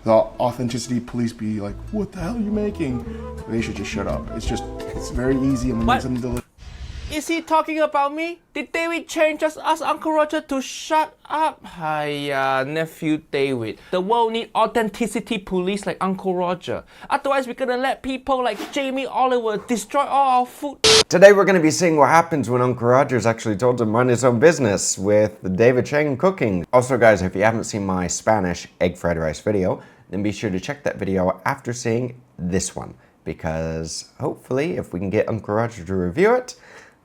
the authenticity police be like, what the hell are you making? They should just shut up. It's very easy and we need something to Is he talking about me? Did David Chang just ask Uncle Roger to shut up? Hiya, nephew David. The world needs authenticity police like Uncle Roger. Otherwise, we're gonna let people like Jamie Oliver destroy all our food. Today we're going to be seeing what happens when Uncle Roger's actually told to run his own business with David Chang cooking. Also guys, if you haven't seen my Spanish egg fried rice video, then be sure to check that video after seeing this one. Because hopefully if we can get Uncle Roger to review it,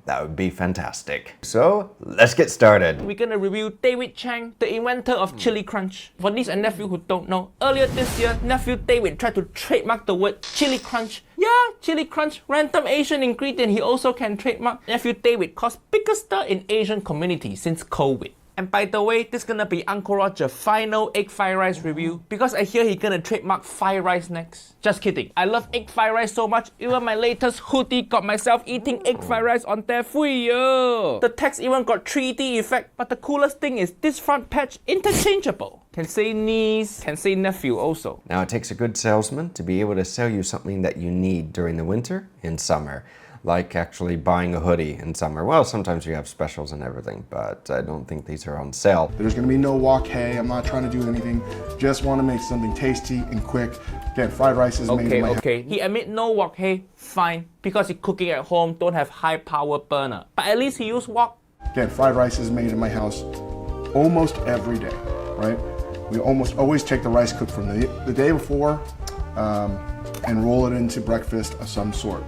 that would be fantastic. So, let's get started. We're gonna review David Chang, the inventor of Chili Crunch. For niece and nephew who don't know, earlier this year, nephew David tried to trademark the word Chili Crunch. Yeah, Chili Crunch, random Asian ingredient he also can trademark. Nephew David caused biggest stir in Asian community since COVID. And by the way, this is gonna be Uncle Roger's final egg fried rice review because I hear he's gonna trademark fried rice next. Just kidding. I love egg fried rice so much, even my latest hoodie got myself eating egg fried rice on there. The text even got 3D effect, but the coolest thing is this front patch interchangeable. Can say niece, can say nephew also. Now it takes a good salesman to be able to sell you something that you need during the winter and summer. Like actually buying a hoodie in summer. Well, sometimes you have specials and everything, but I don't think these are on sale. There's gonna be no wok hay. I'm not trying to do anything. Just want to make something tasty and quick. Again, fried rice is made in my house. He admit no wok hay, fine. Because he cooking at home, don't have high power burner. But at least he use wok. Again, fried rice is made in my house almost every day, right? We almost always take the rice cooked from the day before and roll it into breakfast of some sort.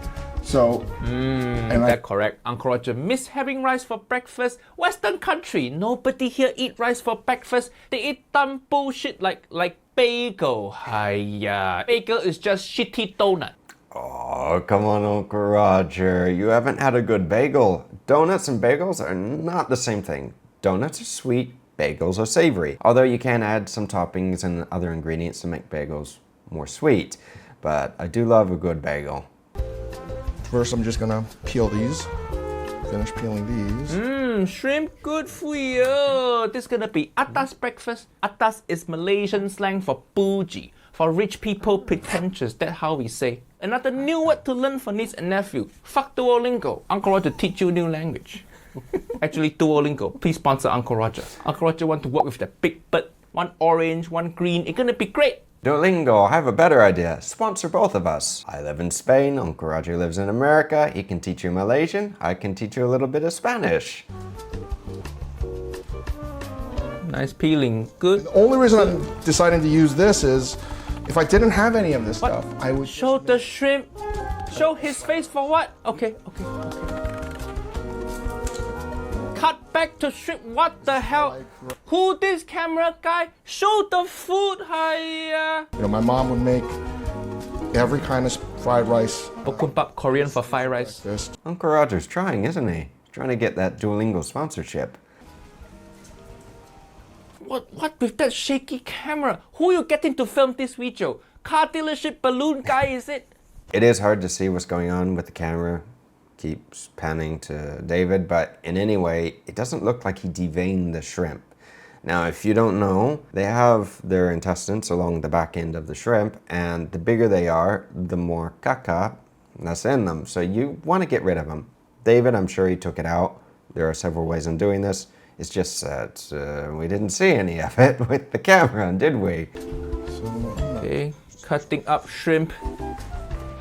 So, that's correct. Uncle Roger miss having rice for breakfast. Western country, nobody here eat rice for breakfast. They eat dumb bullshit like bagel. Hiya. Bagel is just shitty donut. Oh, come on, Uncle Roger. You haven't had a good bagel. Donuts and bagels are not the same thing. Donuts are sweet, bagels are savory. Although you can add some toppings and other ingredients to make bagels more sweet. But I do love a good bagel. First, I'm just gonna peel these. Finish peeling these. Shrimp good for you. This is gonna be atas breakfast. Atas is Malaysian slang for bougie. For rich people, pretentious. That's how we say. Another new word to learn for niece and nephew. Fuck Duolingo. Uncle Roger teach you new language. Actually, Duolingo, please sponsor Uncle Roger. Uncle Roger want to work with the big bird. One orange, one green. It's gonna be great. Duolingo, I have a better idea. Sponsor both of us. I live in Spain, Uncle Roger lives in America. He can teach you Malaysian. I can teach you a little bit of Spanish. Nice peeling. Good. The only reason I'm deciding to use this is if I didn't have any of this stuff, I would show the shrimp. Show his face for what? Okay. Cut back to shrimp. What the hell? Who this camera guy? Show the food. Hiya. You know, my mom would make every kind of fried rice. Bokkeumbap, Korean for fried rice. Uncle Roger's trying, isn't he? He's trying to get that Duolingo sponsorship. What with that shaky camera? Who you getting to film this video? Car dealership balloon guy, is it? It is hard to see what's going on with the camera. Keeps panning to David, but in any way, it doesn't look like he deveined the shrimp. Now, if you don't know, they have their intestines along the back end of the shrimp, and the bigger they are, the more caca that's in them. So you want to get rid of them. David, I'm sure he took it out. There are several ways of doing this. It's just that we didn't see any of it with the camera, did we? Okay, cutting up shrimp.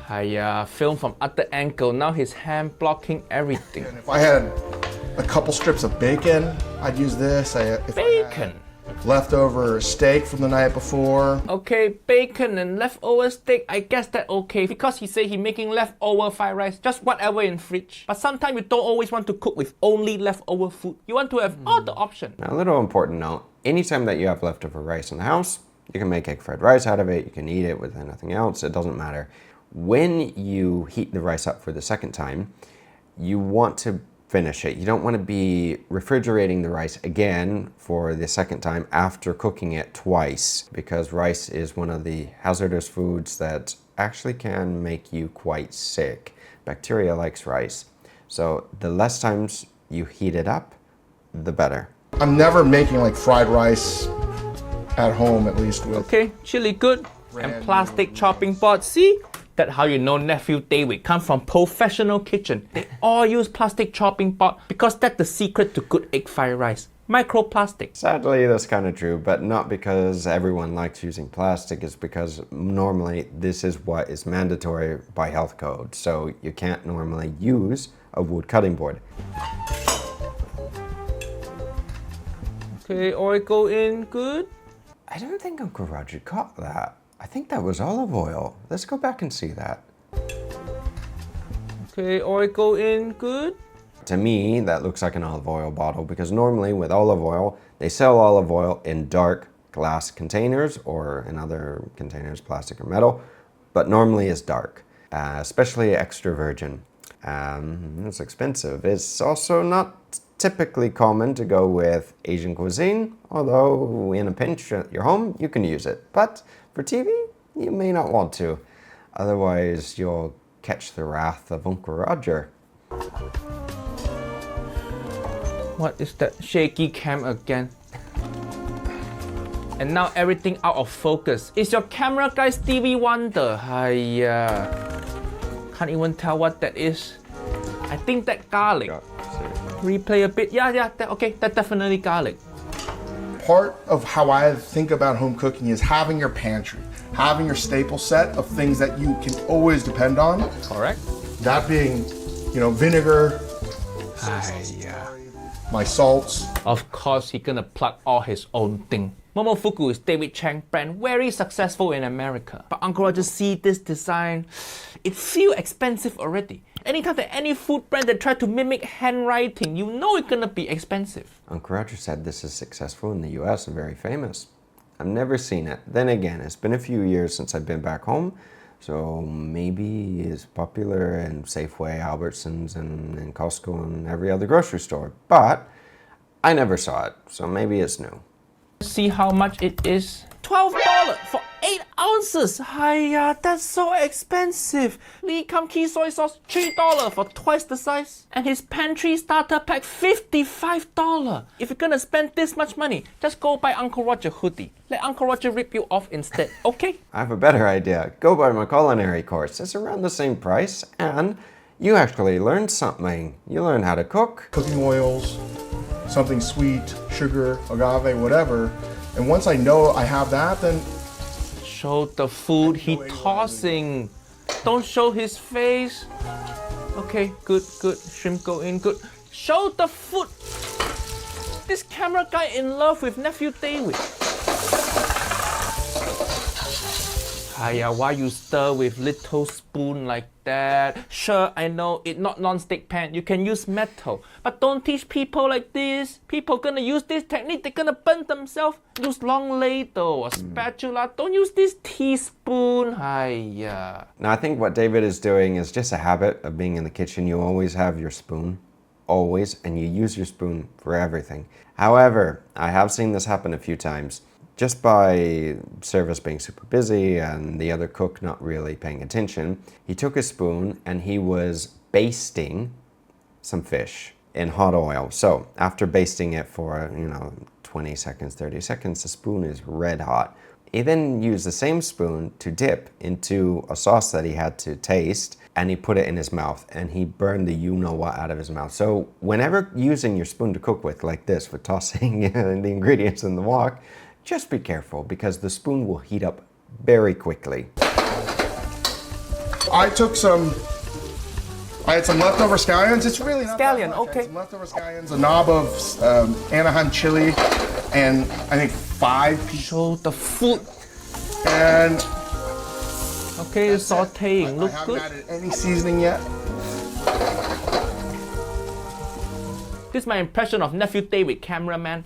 I filmed from other angle. Now his hand blocking everything. And if I had a couple strips of bacon, I'd use this. Bacon? Leftover steak from the night before. Okay, bacon and leftover steak, I guess that okay. Because he say he making leftover fried rice, just whatever in fridge. But sometimes you don't always want to cook with only leftover food. You want to have all the options. Now, a little important note. Anytime that you have leftover rice in the house, you can make egg fried rice out of it. You can eat it with anything else. It doesn't matter. When you heat the rice up for the second time, you want to finish it. You don't want to be refrigerating the rice again for the second time after cooking it twice, because rice is one of the hazardous foods that actually can make you quite sick. Bacteria likes rice. So the less times you heat it up, the better. I'm never making like fried rice at home, at least with. Okay, chili good. And plastic chopping board. See? That's how you know nephew David come from professional kitchen. They all use plastic chopping board because that's the secret to good egg fried rice. Microplastic. Sadly, that's kind of true, but not because everyone likes using plastic. It's because normally this is what is mandatory by health code. So you can't normally use a wood cutting board. Okay, oil go in good. I don't think Uncle Roger caught that. I think that was olive oil. Let's go back and see that. Okay, oil go in good. To me, that looks like an olive oil bottle because normally with olive oil, they sell olive oil in dark glass containers or in other containers, plastic or metal, but normally it's dark, especially extra virgin. It's expensive. It's also not typically common to go with Asian cuisine, although in a pinch at your home, you can use it. But for TV, you may not want to. Otherwise, you'll catch the wrath of Uncle Roger. What is that shaky cam again? And now everything out of focus. Is your camera guy Stevie Wonder? Hiya. Can't even tell what that is. I think that garlic. Replay a bit. Yeah, okay, that's definitely garlic. Part of how I think about home cooking is having your pantry, having your staple set of things that you can always depend on. Correct. That being, vinegar, my salts. Of course, he gonna plug all his own thing. Momofuku is David Chang brand, very successful in America. But Uncle Roger see this design, it feel expensive already. Anytime that any food brand that try to mimic handwriting, you know it's gonna be expensive. Uncle Roger said this is successful in the US and very famous. I've never seen it. Then again, it's been a few years since I've been back home, so maybe it's popular in Safeway, Albertsons, and Costco and every other grocery store. But I never saw it, so maybe it's new. See how much it is? $12 for 8 ounces. Hiya, that's so expensive. Lee Kum Kee soy sauce, $3 for twice the size. And his pantry starter pack, $55. If you're gonna spend this much money, just go buy Uncle Roger hoodie. Let Uncle Roger rip you off instead, okay? I have a better idea. Go buy my culinary course. It's around the same price, and you actually learned something. You learn how to cook. Cooking oils, something sweet, sugar, agave, whatever. And once I know I have that, then Show the food he tossing. Don't show his face. Okay, good. Shrimp go in, good. Show the food. This camera guy in love with nephew David. Hiya, why you stir with little spoon like that? Sure, I know it's not non-stick pan. You can use metal. But don't teach people like this. People gonna use this technique, they're gonna burn themselves. Use long ladle or spatula. Don't use this teaspoon. Hiya. Now, I think what David is doing is just a habit of being in the kitchen. You always have your spoon, always, and you use your spoon for everything. However, I have seen this happen a few times. Just by service being super busy and the other cook not really paying attention, he took a spoon and he was basting some fish in hot oil. So after basting it for, 20 seconds, 30 seconds, the spoon is red hot. He then used the same spoon to dip into a sauce that he had to taste, and he put it in his mouth and he burned the you-know-what out of his mouth. So whenever using your spoon to cook with like this for tossing the ingredients in the wok, just be careful because the spoon will heat up very quickly. I had some leftover scallions. It's really not Scallion, that much. I okay. had some leftover scallions, a knob of Anaheim chili, and I think 5 pieces. Show the food. And Okay, it's sauteing. I Look haven't good. added any seasoning yet. This is my impression of nephew David, cameraman.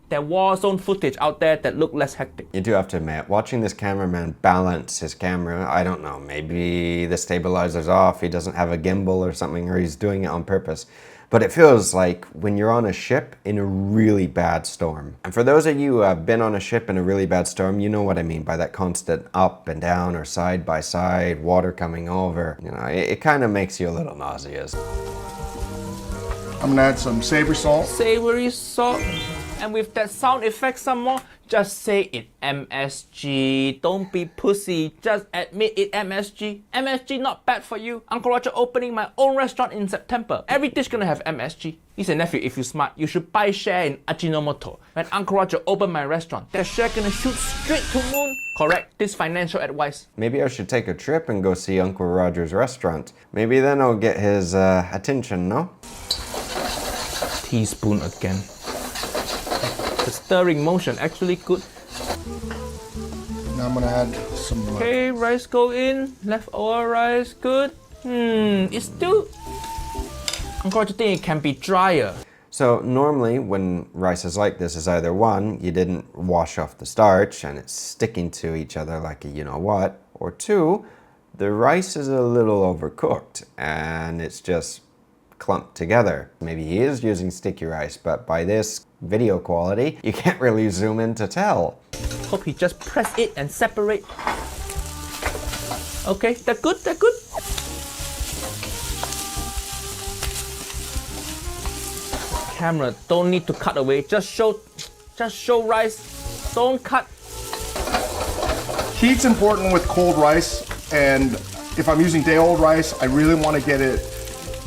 There there war zone footage out there that look less hectic. You do have to admit, watching this cameraman balance his camera, I don't know, maybe the stabilizer's off, he doesn't have a gimbal or something, or he's doing it on purpose. But it feels like when you're on a ship in a really bad storm. And for those of you who have been on a ship in a really bad storm, you know what I mean by that constant up and down or side by side, water coming over. You know, it kind of makes you a little nauseous. I'm gonna add some savory salt. Savory salt. And with that sound effect some more, just say it MSG. Don't be pussy. Just admit it MSG. MSG not bad for you. Uncle Roger opening my own restaurant in September. Every dish gonna have MSG. Niece and nephew, if you smart, you should buy share in Ajinomoto. When Uncle Roger open my restaurant, that share gonna shoot straight to moon. Correct. This financial advice. Maybe I should take a trip and go see Uncle Roger's restaurant. Maybe then I'll get his attention, no? Teaspoon again. The stirring motion actually good. Now I'm gonna add some. Okay, rice go in. Leftover rice, good. It's still. Uncle Roger think it can be drier. So normally when rice is like this is either one, you didn't wash off the starch and it's sticking to each other like a you know what, or two, the rice is a little overcooked and it's just clumped together. Maybe he is using sticky rice, but by this video quality, you can't really zoom in to tell. Hope he just press it and separate. Okay, they're good, they're good. Camera, don't need to cut away. Just show rice. Don't cut. Heat's important with cold rice, and if I'm using day-old rice, I really want to get it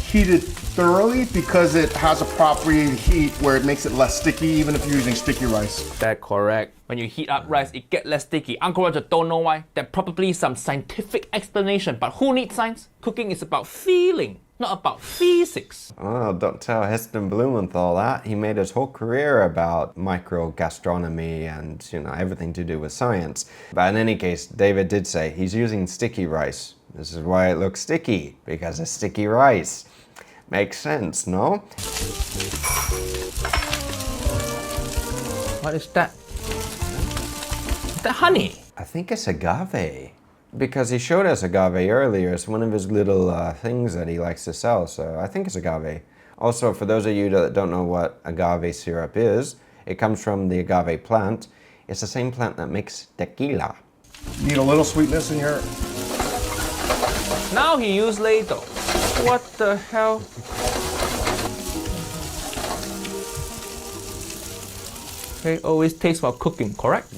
heated thoroughly because it has a proper heat where it makes it less sticky even if you're using sticky rice. That's correct. When you heat up rice, it gets less sticky. Uncle Roger don't know why. There's probably some scientific explanation, but who needs science? Cooking is about feeling, not about physics. Oh, don't tell Heston Blumenthal that. He made his whole career about microgastronomy and, you know, everything to do with science. But in any case, David did say he's using sticky rice. This is why it looks sticky, because it's sticky rice. Makes sense, no? What is that? Is that honey? I think it's agave. Because he showed us agave earlier. It's one of his little things that he likes to sell, so I think it's agave. Also, for those of you that don't know what agave syrup is, it comes from the agave plant. It's the same plant that makes tequila. Need a little sweetness in your... Now he used ladle. What the hell? Okay, always taste while cooking, correct?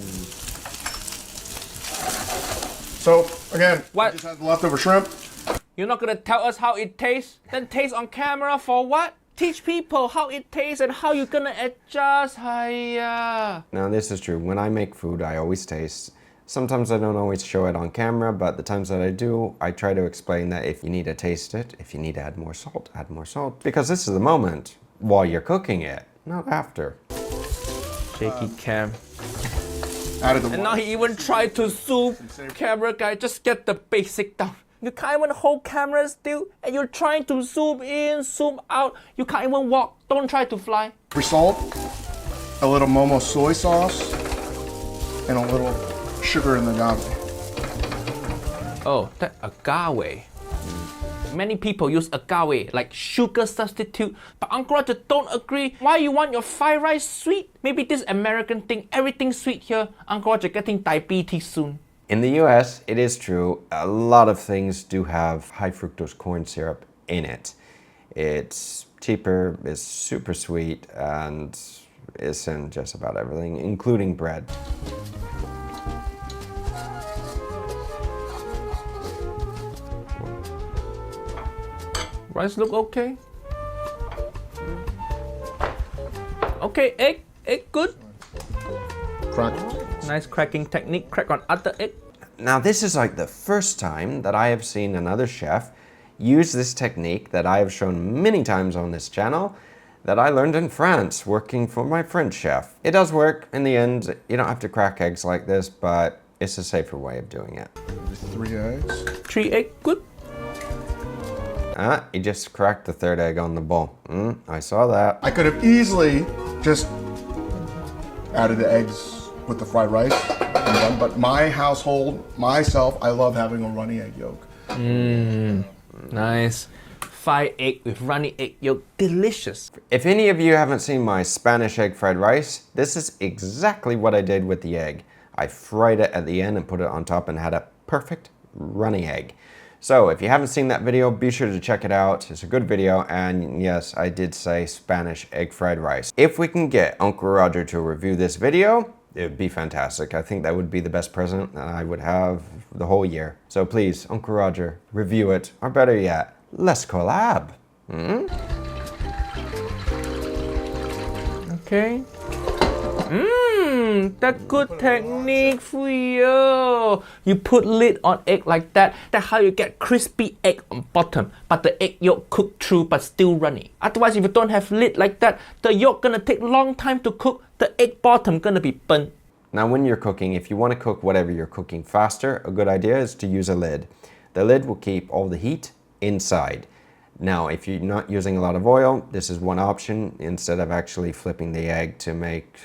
So, again, What? I just had the leftover shrimp. You're not gonna tell us how it tastes? Then taste on camera for what? Teach people how it tastes and how you're gonna adjust. Hiya. Now, this is true. When I make food, I always taste. Sometimes I don't always show it on camera, but the times that I do, I try to explain that if you need to taste it, if you need to add more salt, add more salt. Because this is the moment while you're cooking it, not after. Shaky cam. Added the And now he even tried to zoom. Camera guy, just get the basic down. You can't even hold camera still, and you're trying to zoom in, zoom out. You can't even walk. Don't try to fly. salt, a little Momo soy sauce, and a little sugar in the agave. Oh, that agave. Many people use agave like sugar substitute, but Uncle Roger don't agree. Why you want your fried rice sweet? Maybe this American thing, everything sweet here. Uncle Roger getting diabetes soon. In the US, it is true, a lot of things do have high fructose corn syrup in it. It's cheaper, it's super sweet, and it's in just about everything, including bread. Rice look okay? Okay, egg good. Crack. Nice cracking technique, crack on other egg. Now, this is like the first time that I have seen another chef use this technique that I have shown many times on this channel that I learned in France working for my French chef. It does work in the end. You don't have to crack eggs like this, but it's a safer way of doing it. 3 eggs. 3 egg good. He just cracked the third egg on the bowl. I saw that. I could have easily just added the eggs with the fried rice. And done. But my household, myself, I love having a runny egg yolk. Nice. Fried egg with runny egg yolk, delicious. If any of you haven't seen my Spanish egg fried rice, this is exactly what I did with the egg. I fried it at the end and put it on top and had a perfect runny egg. So if you haven't seen that video, be sure to check it out. It's a good video, and yes, I did say Spanish egg fried rice. If we can get Uncle Roger to review this video, it would be fantastic. I think that would be the best present that I would have the whole year. So please, Uncle Roger, review it, or better yet, let's collab. Okay. That good technique for you. You put lid on egg like that. That's how you get crispy egg on bottom, but the egg yolk cooked through but still runny. Otherwise, if you don't have lid like that, the yolk gonna take long time to cook. The egg bottom gonna be burnt. Now when you're cooking, if you want to cook whatever you're cooking faster, a good idea is to use a lid. The lid will keep all the heat inside. Now, if you're not using a lot of oil, this is one option instead of actually flipping the egg to make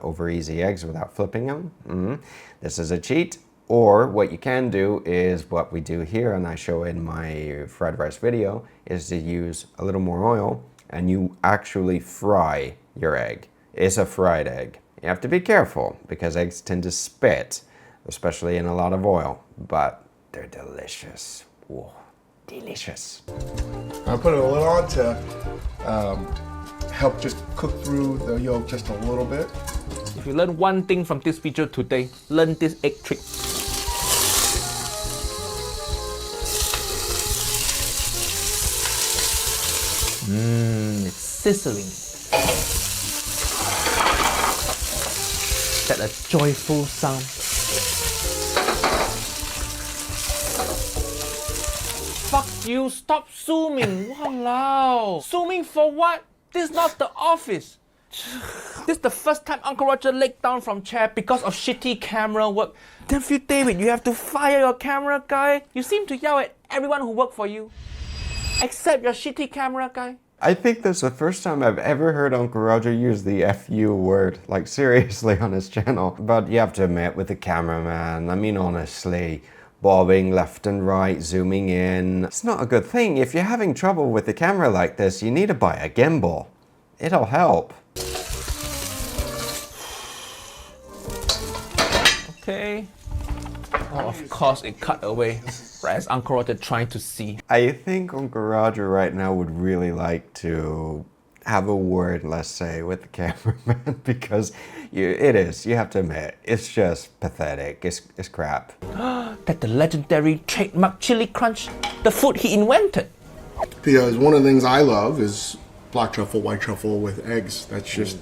over easy eggs without flipping them. This is a cheat. Or what you can do is what we do here, and I show in my fried rice video, is to use a little more oil and you actually fry your egg. It's a fried egg. You have to be careful because eggs tend to spit, especially in a lot of oil, but they're delicious. Whoa, delicious. I put a lid on to help just cook through the yolk just a little bit. If you learn one thing from this video today, learn this egg trick. It's sizzling. That a joyful sound. Fuck you, stop zooming. Walao. Zooming for what? This is not the office. This is the first time Uncle Roger laid down from chair because of shitty camera work. Nephew David, you have to fire your camera guy. You seem to yell at everyone who worked for you. Except your shitty camera guy. I think that's the first time I've ever heard Uncle Roger use the FU word, like seriously, on his channel. But you have to admit, with the cameraman, I mean honestly, bobbing left and right, zooming in, it's not a good thing. If you're having trouble with the camera like this, you need to buy a gimbal. It'll help. Okay. Oh, of course it cut away. Right as Uncle Roger trying to see. I think Uncle Roger right now would really like to have a word, let's say, with the cameraman because you have to admit, it's just pathetic. It's crap. That the legendary trademark chili crunch, the food he invented. Because one of the things I love is black truffle, white truffle with eggs. That's just,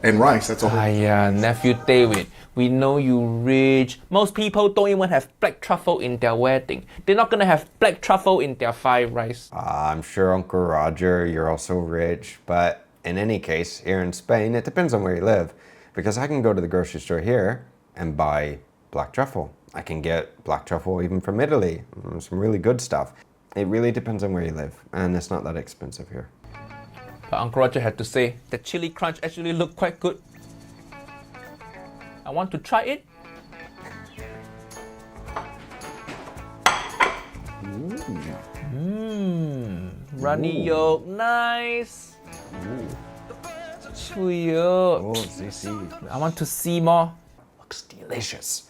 and rice, that's all. Yeah, Nephew David, we know you rich. Most people don't even have black truffle in their wedding. They're not gonna have black truffle in their fried rice. I'm sure Uncle Roger, you're also rich, but in any case, here in Spain, it depends on where you live. Because I can go to the grocery store here and buy black truffle. I can get black truffle even from Italy, some really good stuff. It really depends on where you live, and it's not that expensive here. But Uncle Roger had to say the chili crunch actually looked quite good. I want to try it. Runny yolk, nice. Sweet yolk. I want to see more. Looks delicious.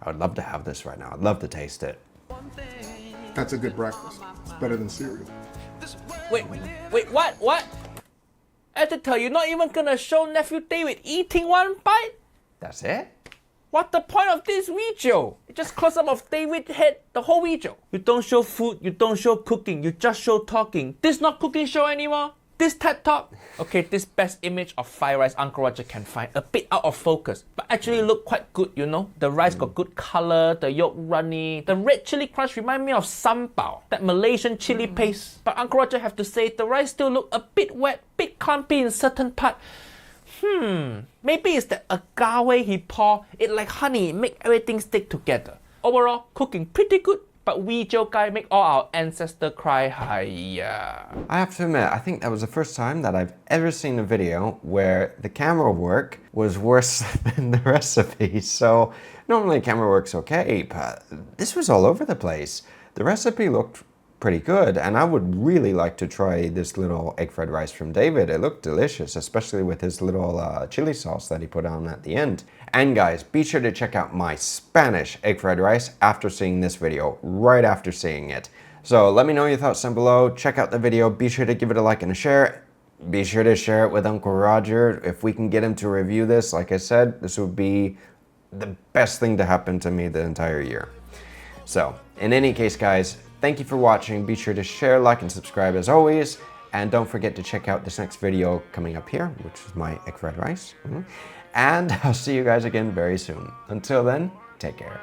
I would love to have this right now. I'd love to taste it. That's a good breakfast. It's better than cereal. Wait, what? Editor, you're not even gonna show Nephew David eating one bite? That's it? What's the point of this video? You just close up of David's head the whole video. You don't show food, you don't show cooking, you just show talking. This not cooking show anymore? This TED Talk? Okay, this best image of fried rice Uncle Roger can find. A bit out of focus, but actually look quite good, you know? The rice got good color, the yolk runny. The red chili crunch remind me of sambal, that Malaysian chili paste. But Uncle Roger have to say the rice still look a bit wet, bit clumpy in certain part. Maybe it's the agave he pour, it like honey, make everything stick together. Overall, cooking pretty good. but we Joe guy make all our ancestors cry. Hiya. I have to admit, I think that was the first time that I've ever seen a video where the camera work was worse than the recipe. So normally camera work's okay, but this was all over the place. The recipe looked pretty good, and I would really like to try this little egg fried rice from David. It looked delicious, especially with his little chili sauce that he put on at the end. And guys, be sure to check out my Spanish egg fried rice after seeing this video, right after seeing it. So let me know your thoughts down below. Check out the video. Be sure to give it a like and a share. Be sure to share it with Uncle Roger. If we can get him to review this, like I said, this would be the best thing to happen to me the entire year. So in any case, guys, thank you for watching. Be sure to share, like, and subscribe as always. And don't forget to check out this next video coming up here, which is my egg fried rice. And I'll see you guys again very soon. Until then, take care.